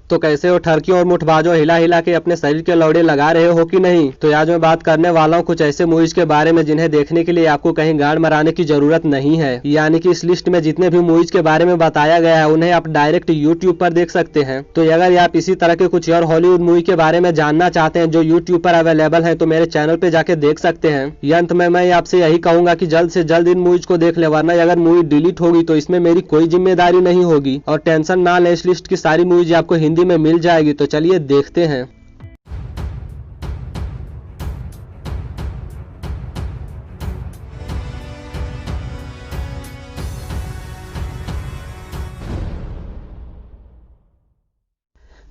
तो कैसे हो ठरकियों और मुठबाजों हिला हिला के अपने शरीर के लौड़े लगा रहे हो कि नहीं। तो आज मैं बात करने वाला हूँ कुछ ऐसे मूवीज के बारे में जिन्हें देखने के लिए आपको कहीं गाड़ मराने की जरूरत नहीं है। यानी कि इस लिस्ट में जितने भी मूवीज के बारे में बताया गया है उन्हें आप डायरेक्ट यूट्यूब पर देख सकते हैं। तो अगर आप इसी तरह के कुछ और हॉलीवुड मूवी के बारे में जानना चाहते हैं जो यूट्यूब पर अवेलेबल है तो मेरे चैनल पे जाके देख सकते हैं। अंत में मैं आपसे यही कहूंगा कि जल्द से जल्द इन मूवीज को देख ले, वरना अगर मूवी डिलीट होगी तो इसमें मेरी कोई जिम्मेदारी नहीं होगी। और टेंशन ना ले, इस लिस्ट की सारी मूवीज आपको हिंदी में मिल जाएगी। तो चलिए देखते हैं।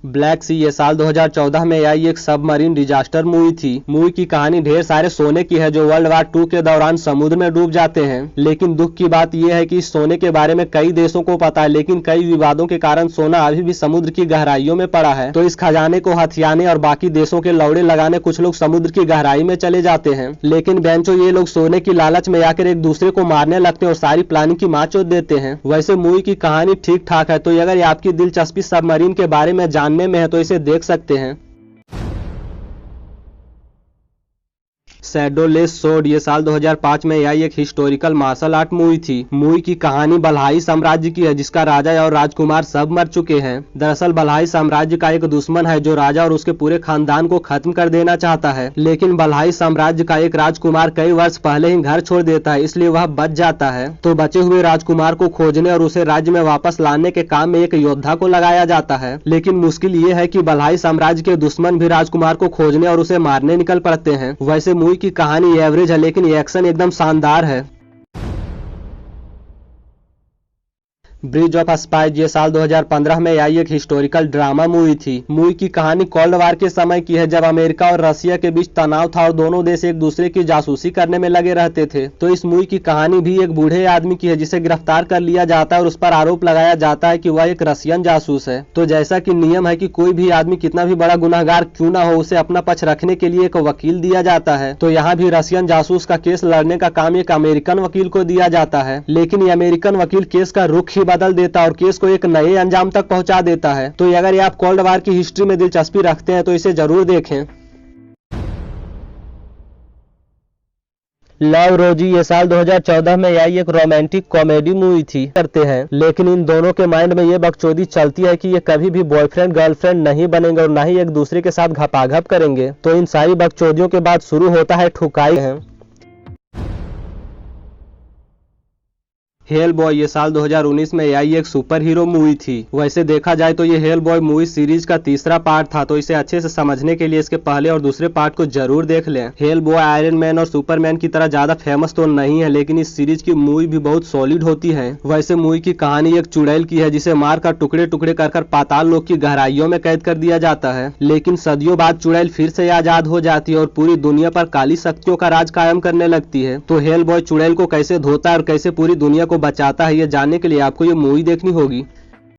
ब्लैक सी ये साल 2014 में आई एक सबमरीन डिजास्टर मूवी थी। मूवी की कहानी ढेर सारे सोने की है जो वर्ल्ड वार 2 के दौरान समुद्र में डूब जाते हैं। लेकिन दुख की बात यह है कि इस सोने के बारे में कई देशों को पता है, लेकिन कई विवादों के कारण सोना अभी भी समुद्र की गहराइयों में पड़ा है। तो इस खजाने को हथियाने और बाकी देशों के लौड़े लगाने कुछ लोग समुद्र की गहराई में चले जाते हैं। लेकिन बेंचो ये लोग सोने की लालच में आकर एक दूसरे को मारने लगते हैं और सारी प्लानिंग की मां चोद देते हैं। वैसे मूवी की कहानी ठीक ठाक है, तो अगर आपकी दिलचस्पी सबमरीन के बारे में जानने में है तो इसे देख सकते हैं। शैडोलेस सोर्ड ये साल 2005 में आई एक हिस्टोरिकल मार्शल आर्ट मूवी थी। मूवी की कहानी बल्हाई साम्राज्य की है जिसका राजा और राजकुमार सब मर चुके हैं। दरअसल बल्हाई साम्राज्य का एक दुश्मन है जो राजा और उसके पूरे खानदान को खत्म कर देना चाहता है। लेकिन बल्हाई साम्राज्य का एक राजकुमार कई वर्ष पहले ही घर छोड़ देता है, इसलिए वह बच जाता है। तो बचे हुए राजकुमार को खोजने और उसे राज्य में वापस लाने के काम में एक योद्धा को लगाया जाता है। लेकिन मुश्किल ये है कि बल्हाई साम्राज्य के दुश्मन भी राजकुमार को खोजने और उसे मारने निकल पड़ते हैं। वैसे मूवी की कहानी एवरेज है, लेकिन एक्शन एकदम शानदार है। ब्रिज ऑफ स्पाइस ये साल 2015 में आई एक हिस्टोरिकल ड्रामा मूवी थी। मूवी की कहानी कोल्ड वार के समय की है जब अमेरिका और रशिया के बीच तनाव था और दोनों देश एक दूसरे की जासूसी करने में लगे रहते थे। तो इस मूवी की कहानी भी एक बूढ़े आदमी की है जिसे गिरफ्तार कर लिया जाता है और उस पर आरोप लगाया जाता है कि वह एक रशियन जासूस है। तो जैसा कि नियम है कि कोई भी आदमी कितना भी बड़ा गुनहगार क्यों ना हो, उसे अपना पक्ष रखने के लिए एक वकील दिया जाता है। तो यहाँ भी रशियन जासूस का केस लड़ने का काम एक अमेरिकन वकील को दिया जाता है। लेकिन ये अमेरिकन वकील केस का रुख ही बदल देता और केस को एक नए अंजाम तक पहुंचा देता है। तो अगर आप कोल्ड वार की हिस्ट्री में दिलचस्पी रखते हैं तो इसे जरूर देखें। लव रोजी ये साल 2014 में आई एक रोमांटिक कॉमेडी मूवी थी करते हैं, लेकिन इन दोनों के माइंड में ये बकचोदी चलती है कि ये कभी भी बॉयफ्रेंड गर्लफ्रेंड नहीं बनेंगे और ना ही एक दूसरे के साथ घपाघप करेंगे। तो इन सारी बकचोदियों के बाद शुरू होता है ठुकाई है। हेल बॉय ये साल 2019 में आई एक सुपर हीरो मूवी थी। वैसे देखा जाए तो ये हेल बॉय मूवी सीरीज का तीसरा पार्ट था, तो इसे अच्छे से समझने के लिए इसके पहले और दूसरे पार्ट को जरूर देख लें। हेल बॉय आयरन मैन और सुपरमैन की तरह ज्यादा फेमस तो नहीं है, लेकिन इस सीरीज की मूवी भी बहुत सॉलिड होती है। वैसे मूवी की कहानी एक चुड़ैल की है जिसे मारकर टुकड़े टुकड़े कर पाताल लोक की गहराइयों में कैद कर दिया जाता है। लेकिन सदियों बाद चुड़ैल फिर से आजाद हो जाती है और पूरी दुनिया पर काली शक्तियों का राज कायम करने लगती है। तो हेल बॉय चुड़ैल को कैसे धोता है और कैसे पूरी दुनिया को बचाता है, ये जानने के लिए आपको ये मूवी देखनी होगी।